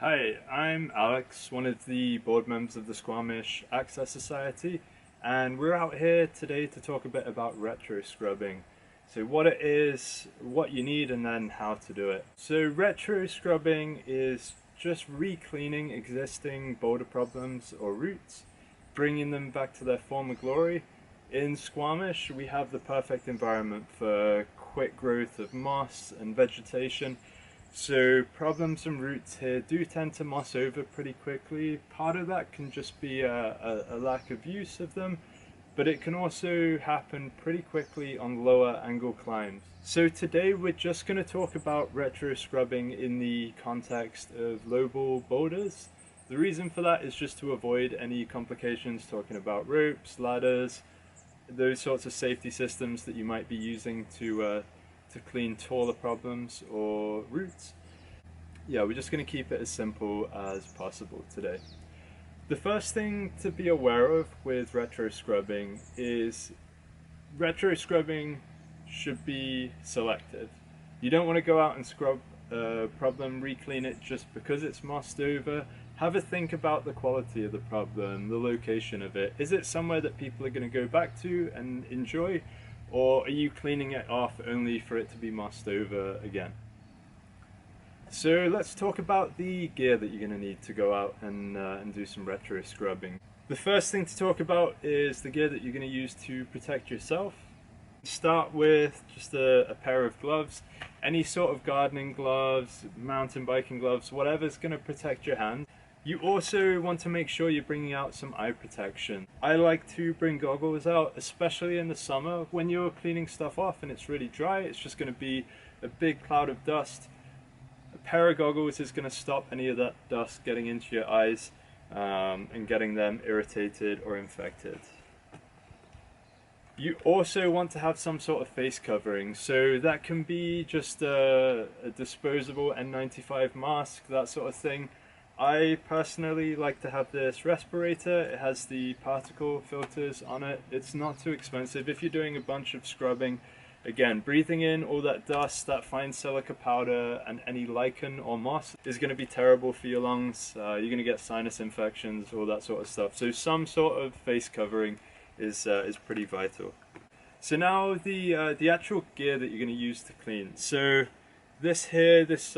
Hi, I'm Alex, one of the board members of the Squamish Access Society, and we're out here today to talk a bit about retro-scrubbing. So what it is, what you need, and then how to do it. So retro-scrubbing is just re-cleaning existing boulder problems or roots, bringing them back to their former glory. In Squamish, we have the perfect environment for quick growth of moss and vegetation. So problems and roots here do tend to moss over pretty quickly. Part of that can just be a lack of use of them, but it can also happen pretty quickly on lower angle climbs. So today we're just going to talk about retro scrubbing in the context of lowball boulders. The reason for that is just to avoid any complications talking about ropes, ladders, those sorts of safety systems that you might be using to clean taller problems or roots. Yeah, we're just going to keep it as simple as possible today. The first thing to be aware of with retro scrubbing is retro scrubbing should be selective. You don't want to go out and scrub a problem, re-clean it just because it's mossed over. Have a think about the quality of the problem, the location of it. Is it somewhere that people are going to go back to and enjoy? Or are you cleaning it off only for it to be mossed over again? So let's talk about the gear that you're going to need to go out and do some retro scrubbing. The first thing to talk about is the gear that you're going to use to protect yourself. Start with just a pair of gloves. Any sort of gardening gloves, mountain biking gloves, whatever's going to protect your hand. You also want to make sure you're bringing out some eye protection. I like to bring goggles out, especially in the summer when you're cleaning stuff off and it's really dry. It's just going to be a big cloud of dust. A pair of goggles is going to stop any of that dust getting into your eyes and getting them irritated or infected. You also want to have some sort of face covering, so that can be just a disposable N95 mask, that sort of thing. I personally like to have this respirator. It has the particle filters on it. It's not too expensive. If you're doing a bunch of scrubbing, again, breathing in all that dust, that fine silica powder, and any lichen or moss is going to be terrible for your lungs. You're going to get sinus infections, all that sort of stuff. So some sort of face covering is pretty vital. So now the actual gear that you're going to use to clean. So this here, this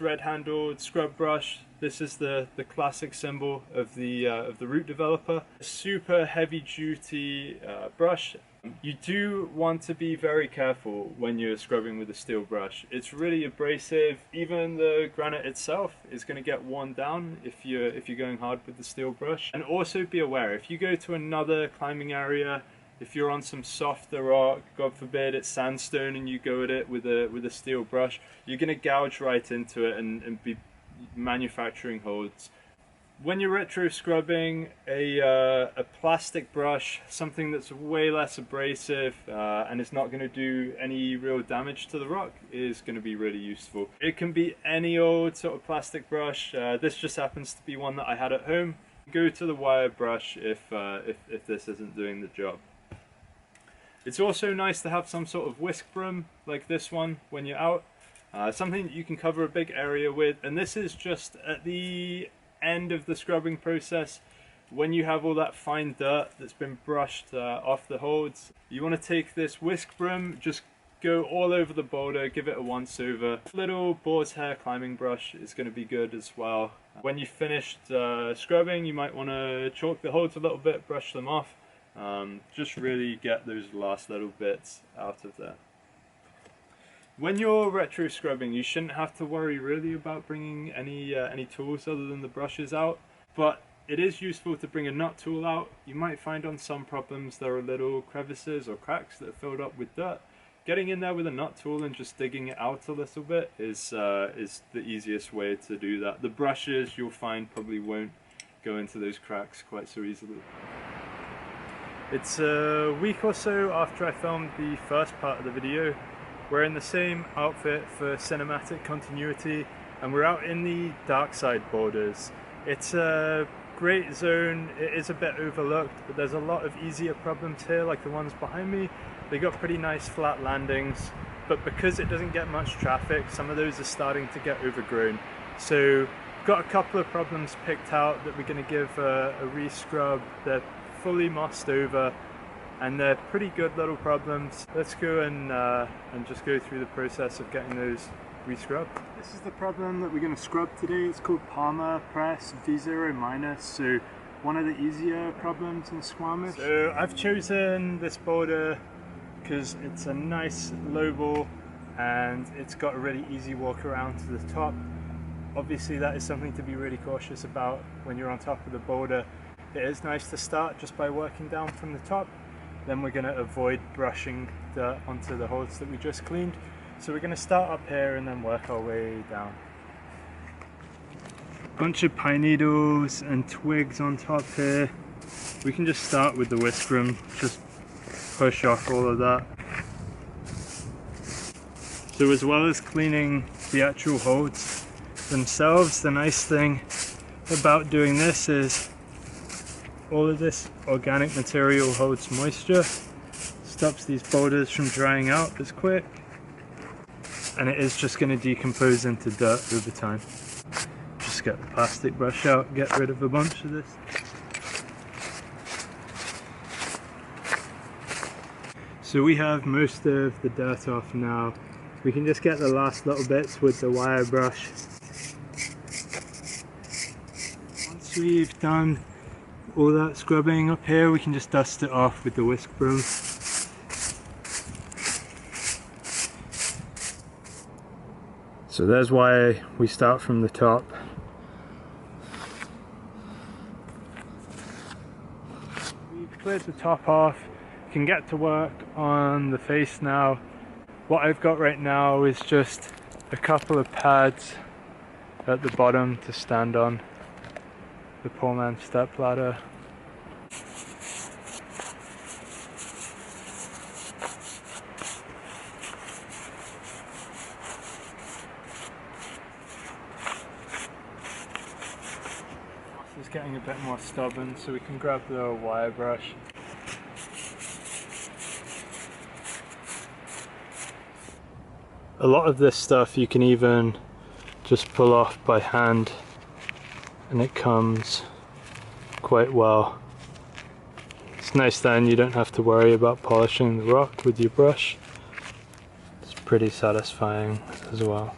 red-handled scrub brush. This is the classic symbol of the root developer. A super heavy-duty brush. You do want to be very careful when you're scrubbing with a steel brush. It's really abrasive. Even the granite itself is going to get worn down if you're going hard with the steel brush. And also be aware, if you go to another climbing area, if you're on some softer rock, God forbid it's sandstone, and you go at it with a steel brush, you're going to gouge right into it and be manufacturing holes. When you're retro scrubbing, a plastic brush, something that's way less abrasive and is not going to do any real damage to the rock, is going to be really useful. It can be any old sort of plastic brush. This just happens to be one that I had at home. Go to the wire brush if this isn't doing the job. It's also nice to have some sort of whisk broom like this one when you're out. Something that you can cover a big area with, and this is just at the end of the scrubbing process when you have all that fine dirt that's been brushed off the holds. You want to take this whisk broom, just go all over the boulder, give it a once over. Little boar's hair climbing brush is going to be good as well. When you've finished scrubbing, you might want to chalk the holds a little bit, brush them off. Just really get those last little bits out of there. When you're retro scrubbing, you shouldn't have to worry really about bringing any tools other than the brushes out, but it is useful to bring a nut tool out. You might find on some problems there are little crevices or cracks that are filled up with dirt. Getting in there with a nut tool and just digging it out a little bit is the easiest way to do that. The brushes, you'll find, probably won't go into those cracks quite so easily. It's a week or so after I filmed the first part of the video. We're in the same outfit for cinematic continuity, and we're out in the dark side boulders. It's a great zone. It is a bit overlooked, but there's a lot of easier problems here, like the ones behind me. They got pretty nice flat landings, but because it doesn't get much traffic, some of those are starting to get overgrown. So Got a couple of problems picked out that we're going to give a re-scrub. They're fully mossed over and they're pretty good little problems. Let's go and just go through the process of getting those re-scrubbed. This is the problem that we're going to scrub today. It's called Palmer Press V0-, so one of the easier problems in Squamish. So I've chosen this boulder because it's a nice lowball and it's got a really easy walk around to the top. Obviously that is something to be really cautious about when you're on top of the boulder. It is nice to start just by working down from the top. Then we're going to avoid brushing dirt onto the holes that we just cleaned. So we're going to start up here and then work our way down. Bunch of pine needles and twigs on top here. We can just start with the whisk broom, just push off all of that. So as well as cleaning the actual holes themselves, the nice thing about doing this is all of this organic material holds moisture, stops these boulders from drying out as quick, and it is just going to decompose into dirt over time. Just get the plastic brush out, get rid of a bunch of this. So we have most of the dirt off now. We can just get the last little bits with the wire brush. Once we've done all that scrubbing up here, we can just dust it off with the whisk broom. So there's why we start from the top. We've cleared the top off. We can get to work on the face now. What I've got right now is just a couple of pads at the bottom to stand on. The poor man's step ladder. This is getting a bit more stubborn, so we can grab the wire brush. A lot of this stuff you can even just pull off by hand, and it comes quite well. It's nice then you don't have to worry about polishing the rock with your brush. It's pretty satisfying as well.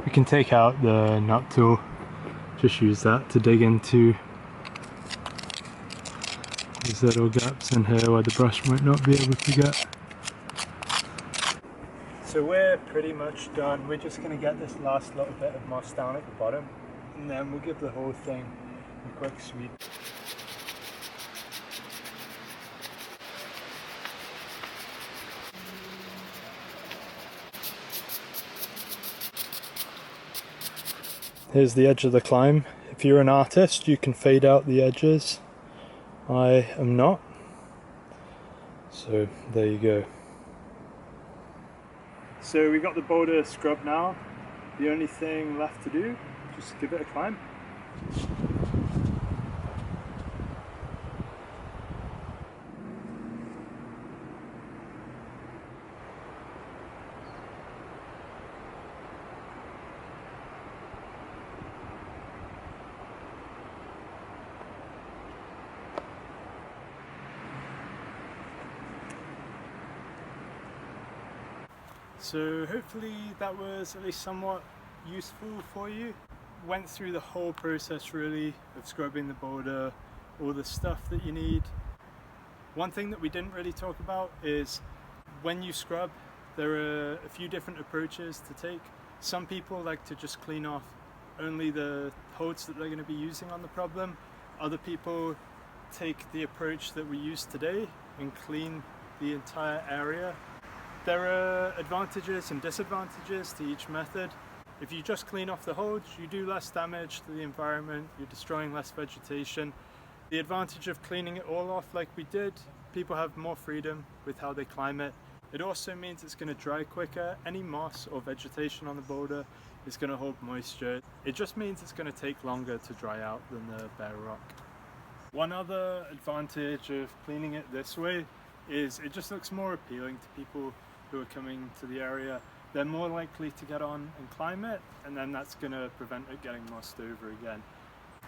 We can take out the nut tool, just use that to dig into these little gaps in here where the brush might not be able to get. So we're pretty much done. We're just going to get this last little bit of moss down at the bottom, and then we'll give the whole thing a quick sweep. Here's the edge of the climb. If you're an artist, you can fade out the edges. I am not. So there you go. So we got the boulder scrubbed now. The only thing left to do, just give it a climb. So hopefully that was at least somewhat useful for you. Went through the whole process really of scrubbing the boulder, all the stuff that you need. One thing that we didn't really talk about is when you scrub, there are a few different approaches to take. Some people like to just clean off only the holes that they're going to be using on the problem. Other people take the approach that we used today and clean the entire area. There are advantages and disadvantages to each method. If you just clean off the holes, you do less damage to the environment, you're destroying less vegetation. The advantage of cleaning it all off like we did, people have more freedom with how they climb it. It also means it's going to dry quicker. Any moss or vegetation on the boulder is going to hold moisture. It just means it's going to take longer to dry out than the bare rock. One other advantage of cleaning it this way is it just looks more appealing to people who are coming to the area. They're more likely to get on and climb it, and then that's going to prevent it getting mossed over again.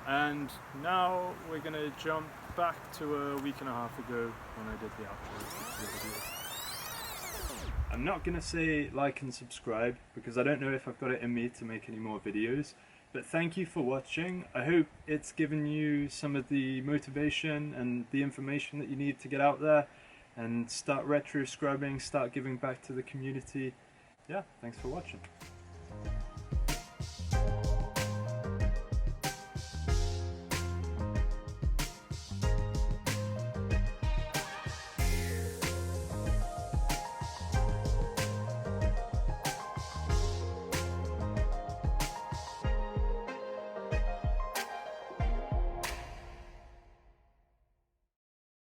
And now we're going to jump back to a week and a half ago when I did the outro to the video. I'm not going to say like and subscribe because I don't know if I've got it in me to make any more videos, but thank you for watching. I hope it's given you some of the motivation and the information that you need to get out there and start retro scrubbing, start giving back to the community. Yeah, thanks for watching.